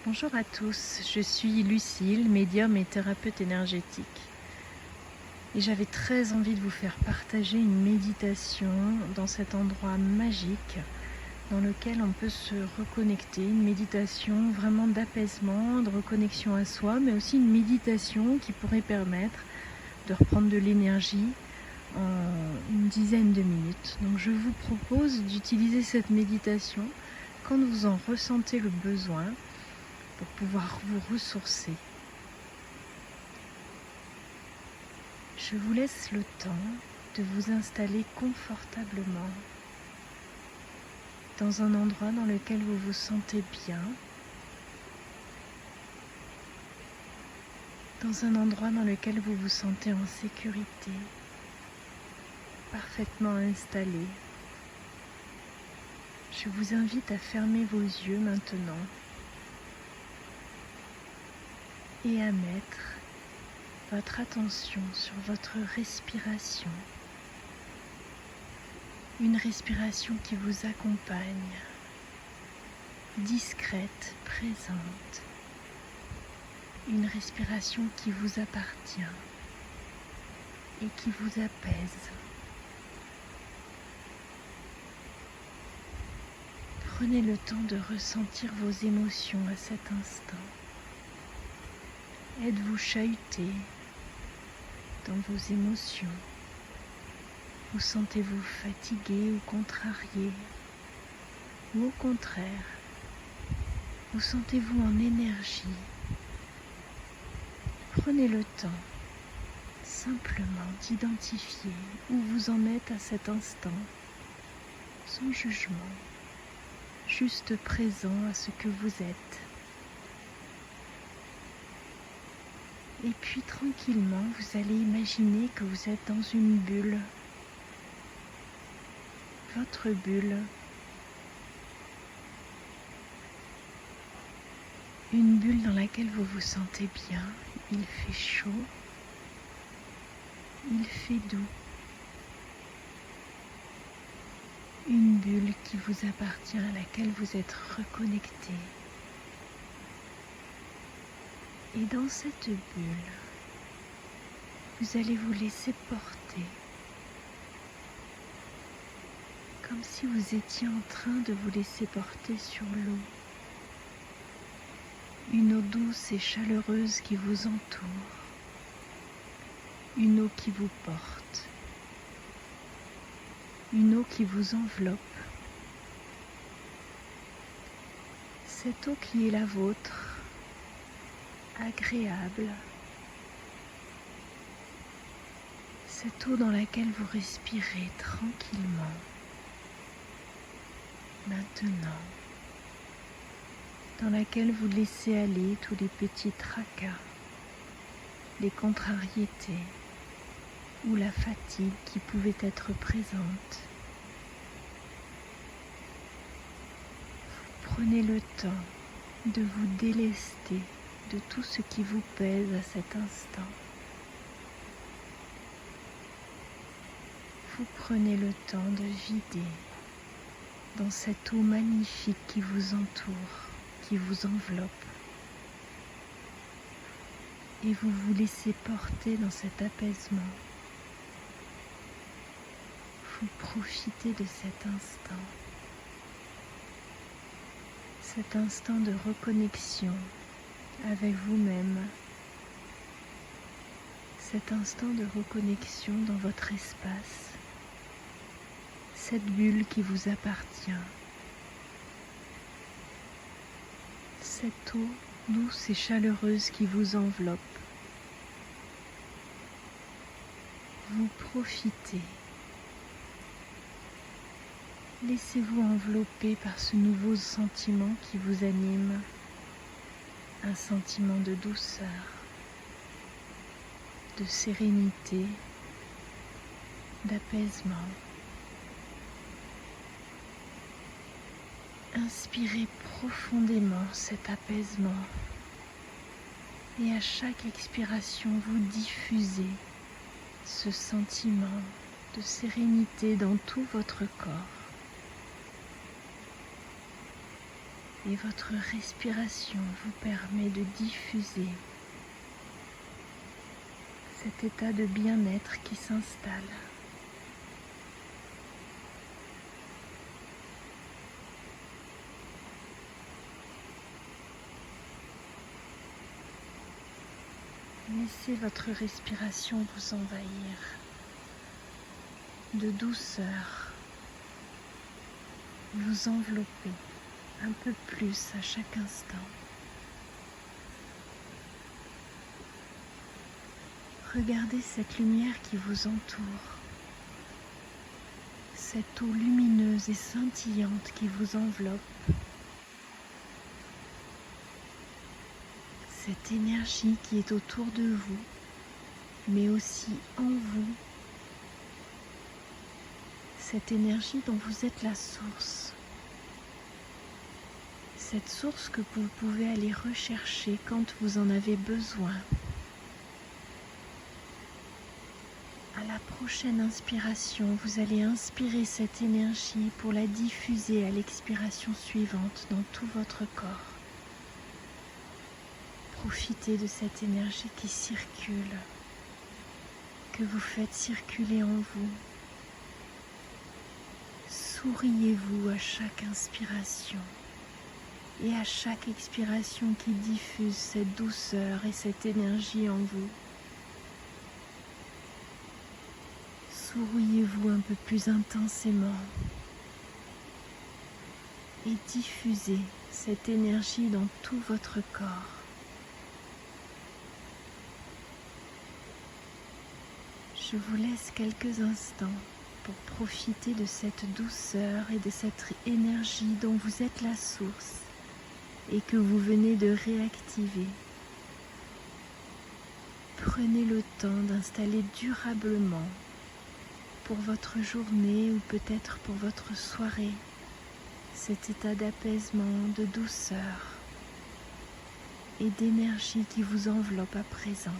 Bonjour à tous, je suis Lucille, médium et thérapeute énergétique. Et j'avais très envie de vous faire partager une méditation dans cet endroit magique dans lequel on peut se reconnecter, une méditation vraiment d'apaisement, de reconnexion à soi, mais aussi une méditation qui pourrait permettre de reprendre de l'énergie en une dizaine de minutes. Donc je vous propose d'utiliser cette méditation quand vous en ressentez le besoin, pour pouvoir vous ressourcer. Je vous laisse le temps de vous installer confortablement dans un endroit dans lequel vous vous sentez bien, dans un endroit dans lequel vous vous sentez en sécurité, parfaitement installé. Je vous invite à fermer vos yeux maintenant et à mettre votre attention sur votre respiration. Une respiration qui vous accompagne, discrète, présente. Une respiration qui vous appartient et qui vous apaise. Prenez le temps de ressentir vos émotions à cet instant. Êtes-vous chahuté dans vos émotions? Vous sentez-vous fatigué ou contrarié? Ou au contraire, vous sentez-vous en énergie? Prenez le temps simplement d'identifier où vous en êtes à cet instant, sans jugement, juste présent à ce que vous êtes. Et puis tranquillement, vous allez imaginer que vous êtes dans une bulle, votre bulle, une bulle dans laquelle vous vous sentez bien, il fait chaud, il fait doux, une bulle qui vous appartient, à laquelle vous êtes reconnecté. Et dans cette bulle, vous allez vous laisser porter, comme si vous étiez en train de vous laisser porter sur l'eau. Une eau douce et chaleureuse qui vous entoure, une eau qui vous porte, une eau qui vous enveloppe. Cette eau qui est la vôtre, agréable, cette eau dans laquelle vous respirez tranquillement, maintenant, dans laquelle vous laissez aller tous les petits tracas, les contrariétés ou la fatigue qui pouvait être présente. Vous prenez le temps de vous délester de tout ce qui vous pèse à cet instant. Vous prenez le temps de vider dans cette eau magnifique qui vous entoure, qui vous enveloppe. Et vous vous laissez porter dans cet apaisement. Vous profitez de cet instant de reconnexion avec vous-même, cet instant de reconnexion dans votre espace, cette bulle qui vous appartient, cette eau douce et chaleureuse qui vous enveloppe. Vous profitez. Laissez-vous envelopper par ce nouveau sentiment qui vous anime, un sentiment de douceur, de sérénité, d'apaisement. Inspirez profondément cet apaisement et à chaque expiration, vous diffusez ce sentiment de sérénité dans tout votre corps. Et votre respiration vous permet de diffuser cet état de bien-être qui s'installe. Laissez votre respiration vous envahir de douceur, vous envelopper un peu plus à chaque instant. Regardez cette lumière qui vous entoure, cette eau lumineuse et scintillante qui vous enveloppe, cette énergie qui est autour de vous, mais aussi en vous, cette énergie dont vous êtes la source, cette source que vous pouvez aller rechercher quand vous en avez besoin. À la prochaine inspiration, vous allez inspirer cette énergie pour la diffuser à l'expiration suivante dans tout votre corps. Profitez de cette énergie qui circule, que vous faites circuler en vous. Souriez-vous à chaque inspiration et à chaque expiration qui diffuse cette douceur et cette énergie en vous. Souriez-vous un peu plus intensément et diffusez cette énergie dans tout votre corps. Je vous laisse quelques instants pour profiter de cette douceur et de cette énergie dont vous êtes la source et que vous venez de réactiver. Prenez le temps d'installer durablement pour votre journée ou peut-être pour votre soirée cet état d'apaisement, de douceur et d'énergie qui vous enveloppe à présent.